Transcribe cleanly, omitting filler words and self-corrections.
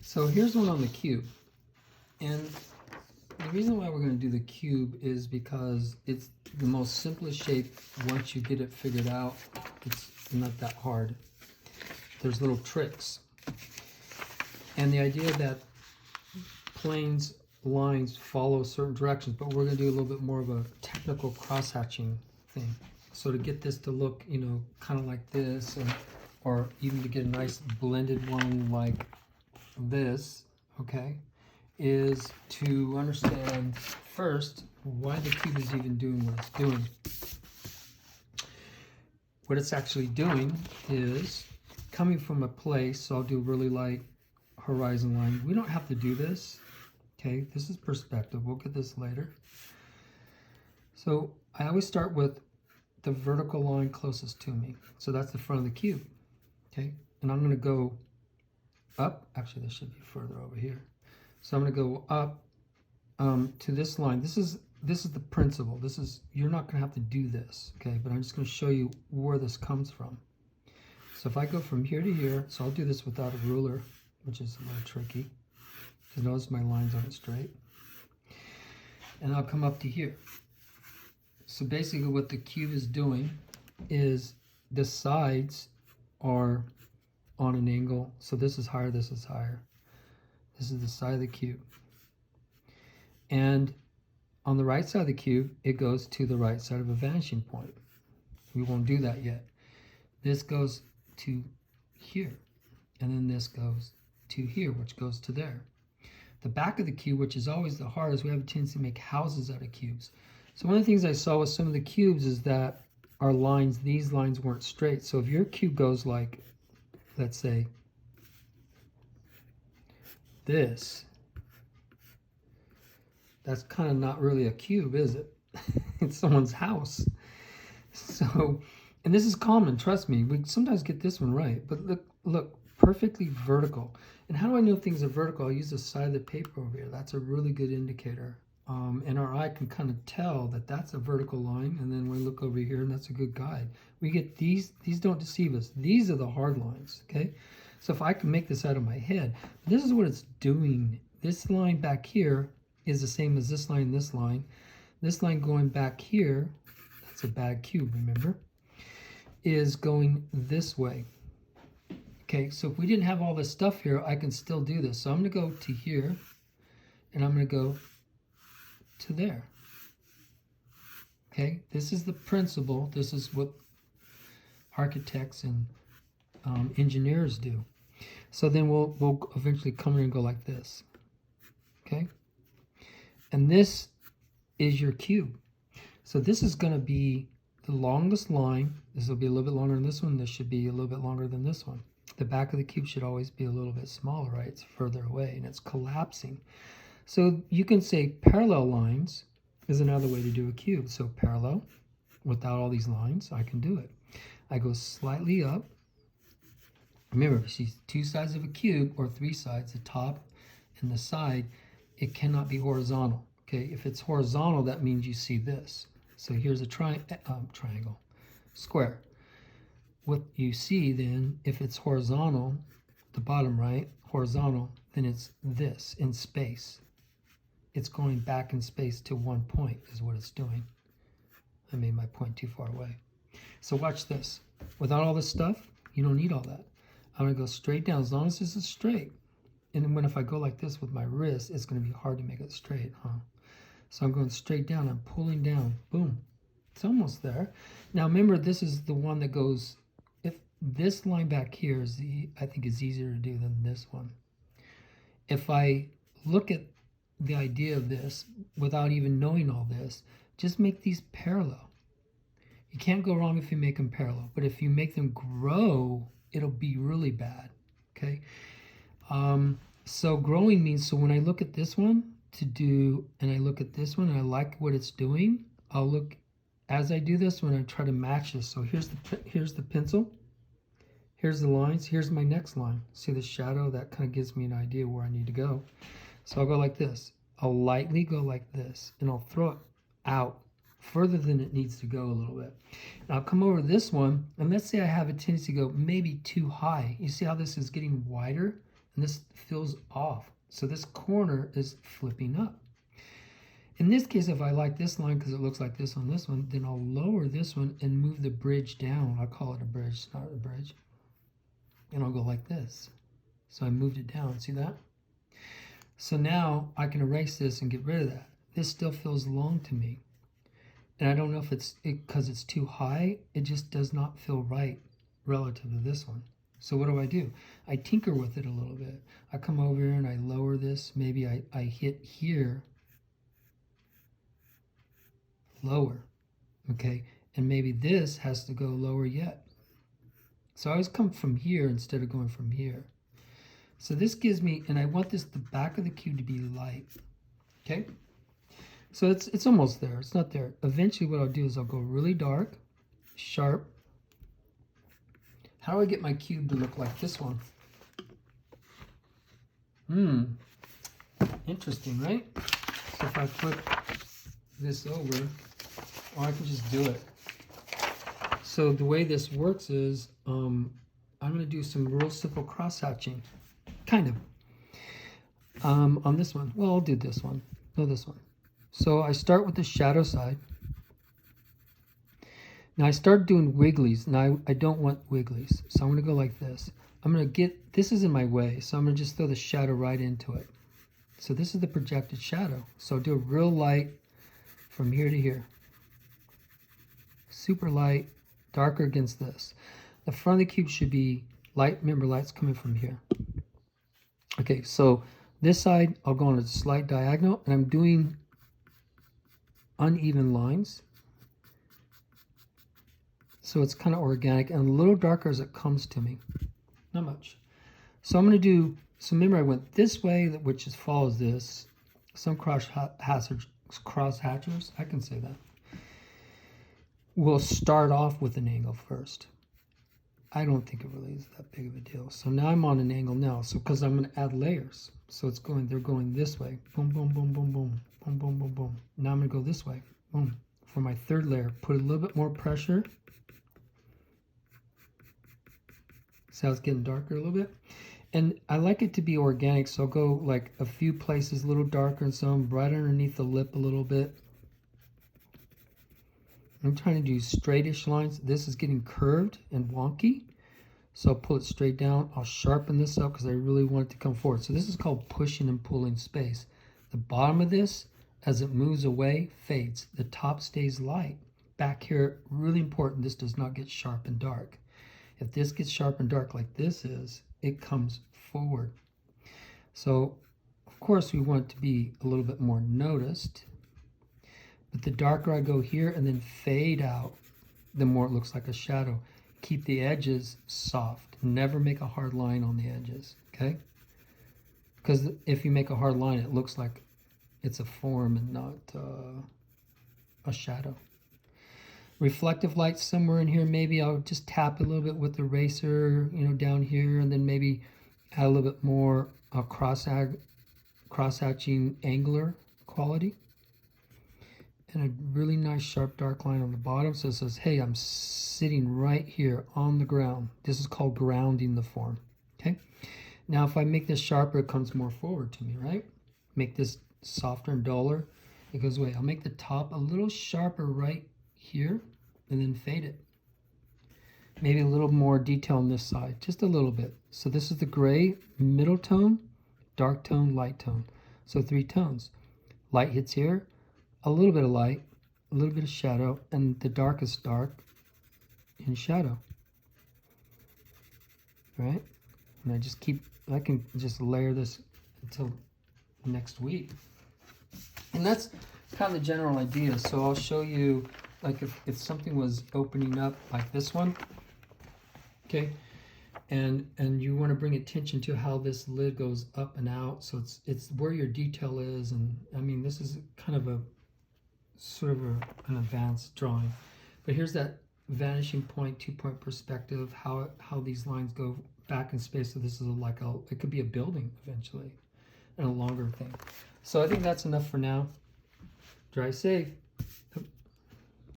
So here's one on the cube. And the reason why we're going to do the cube is because it's the most simplest shape. Once you get it figured out, it's not that hard. There's little tricks. And the idea that planes, lines follow certain directions, but we're going to do a little bit more of a technical cross-hatching thing. So to get this to look, you know, kind of like this, or even to get a nice blended one like this, okay, is to understand first why the cube is even doing what it's doing. What it's actually doing is coming from a place, so I'll do really light horizon line. We don't have to do this, okay? This is perspective. We'll get this later. So I always start with the vertical line closest to me. So that's the front of the cube, okay? And I'm going to go up. Actually, this should be further over here. So I'm going to go up to this line. This is the principle. This is, you're not going to have to do this, okay? But I'm just going to show you where this comes from. So if I go from here to here, so I'll do this without a ruler, which is a little tricky, because notice my lines aren't straight. And I'll come up to here. So basically what the cube is doing is the sides are on an angle. So this is higher, this is higher. This is the side of the cube. And on the right side of the cube, it goes to the right side of a vanishing point. We won't do that yet. This goes to here. And then this goes to here, which goes to there. The back of the cube, which is always the hardest, we have a tendency to make houses out of cubes. So one of the things I saw with some of the cubes is that our lines, these lines weren't straight. So if your cube goes like, let's say, this, that's kind of not really a cube, is it? It's someone's house. So, and this is common, trust me. We sometimes get this one right, but look, perfectly vertical. And how do I know if things are vertical? I'll use the side of the paper over here. That's a really good indicator. And our eye can kind of tell that that's a vertical line. And then we look over here, and that's a good guide. We get these don't deceive us. These are the hard lines, okay? So if I can make this out of my head, this is what it's doing. This line back here is the same as this line, this line. This line going back here, that's a bad cube, remember, is going this way. Okay, so if we didn't have all this stuff here, I can still do this. So I'm going to go to here, and I'm going to go to there. Okay, this is the principle. This is what architects and engineers do. So then we'll eventually come here and go like this. Okay, and this is your cube. So this is going to be the longest line. This will be a little bit longer than this one. This should be a little bit longer than this one. The back of the cube should always be a little bit smaller, right? It's further away and it's collapsing. So you can say parallel lines is another way to do a cube. So parallel, without all these lines, I can do it. I go slightly up. Remember, if you see two sides of a cube or three sides, the top and the side, it cannot be horizontal. Okay, if it's horizontal, that means you see this. So here's a triangle, square. What you see then, if it's horizontal, the bottom right, horizontal, then it's this in space. It's going back in space to one point is what it's doing. I made my point too far away. So watch this. Without all this stuff, you don't need all that. I'm going to go straight down as long as this is straight. And then if I go like this with my wrist, it's going to be hard to make it straight, huh? So I'm going straight down. I'm pulling down. Boom. It's almost there. Now remember, this is the one that goes, if this line back here is I think is easier to do than this one. If I look at the idea of this without even knowing all this, just make these parallel. You can't go wrong if you make them parallel, but if you make them grow, it'll be really bad, okay? So growing means, so when I look at this one and I look at this one and I like what it's doing, I'll look, as I do this one, I try to match this. So here's the pencil, here's the lines, here's my next line. See the shadow? That kind of gives me an idea where I need to go. So I'll go like this. I'll lightly go like this, and I'll throw it out further than it needs to go a little bit. And I'll come over this one, and let's say I have a tendency to go maybe too high. You see how this is getting wider? and this feels off. So this corner is flipping up. In this case, if I like this line because it looks like this on this one, then I'll lower this one and move the bridge down. I'll call it a bridge, not a bridge. And I'll go like this. So I moved it down, see that? So now I can erase this and get rid of that. This still feels long to me. And I don't know if it's because it's too high, it just does not feel right relative to this one. So what do? I tinker with it a little bit. I come over here and I lower this. Maybe I hit here, lower, okay? And maybe this has to go lower yet. So I always come from here instead of going from here. So this gives me, and I want the back of the cube to be light, okay? So it's almost there, it's not there. Eventually what I'll do is I'll go really dark, sharp. How do I get my cube to look like this one? Interesting, right? So if I flip this over, or I can just do it. So the way this works is, I'm going to do some real simple cross-hatching, kind of, on this one. Well, I'll do this one, no, this one. So I start with the shadow side. Now I start doing wigglies. Now I don't want wigglies, so I'm going to go like this. I'm going to get, this is in my way, so I'm going to just throw the shadow right into it. So this is the projected shadow. So I'll do a real light from here to here. Super light, darker against this. The front of the cube should be light. Remember, light's coming from here. Okay, so this side, I'll go on a slight diagonal, and I'm doing uneven lines. So it's kind of organic and a little darker as it comes to me. Not much. So I'm going to do, so remember I went this way, which is follows this. Some cross hatchers, I can say that, will start off with an angle first. I don't think it really is that big of a deal. So now I'm on an angle now. So because I'm going to add layers. So it's going, they're going this way. Boom, boom, boom, boom, boom, boom, boom, boom, boom. Now I'm going to go this way. Boom. For my third layer, put a little bit more pressure. See how it's getting darker a little bit? And I like it to be organic, so I'll go like a few places a little darker and some right underneath the lip a little bit. I'm trying to do straightish lines. This is getting curved and wonky, so I'll pull it straight down. I'll sharpen this up because I really want it to come forward. So this is called pushing and pulling space. The bottom of this, as it moves away, fades. The top stays light. Back here, really important, this does not get sharp and dark. If this gets sharp and dark like this is, it comes forward. So, of course, we want it to be a little bit more noticed. But the darker I go here and then fade out, the more it looks like a shadow. Keep the edges soft. Never make a hard line on the edges, okay? Because if you make a hard line, it looks like it's a form and not a shadow. Reflective light somewhere in here, maybe I'll just tap a little bit with the eraser, you know, down here, and then maybe add a little bit more cross-hatching angular quality. And a really nice sharp dark line on the bottom, so it says, hey, I'm sitting right here on the ground. This is called grounding the form, okay? Now if I make this sharper, it comes more forward to me, right? Make this softer and duller, it goes away. I'll make the top a little sharper right here and then fade it. Maybe a little more detail on this side, just a little bit. So this is the gray, middle tone, dark tone, light tone. So 3 tones. Light hits here, a little bit of light, a little bit of shadow, and the darkest dark in shadow. Right? And I can just layer this until next week. And that's kind of the general idea. So I'll show you, like if something was opening up like this one, okay, and you want to bring attention to how this lid goes up and out, so it's where your detail is. And I mean, this is kind of a sort of an advanced drawing, but here's that vanishing point, 2-point perspective, how these lines go back in space. So this is it could be a building eventually, and a longer thing. So I think that's enough for now. Drive safe.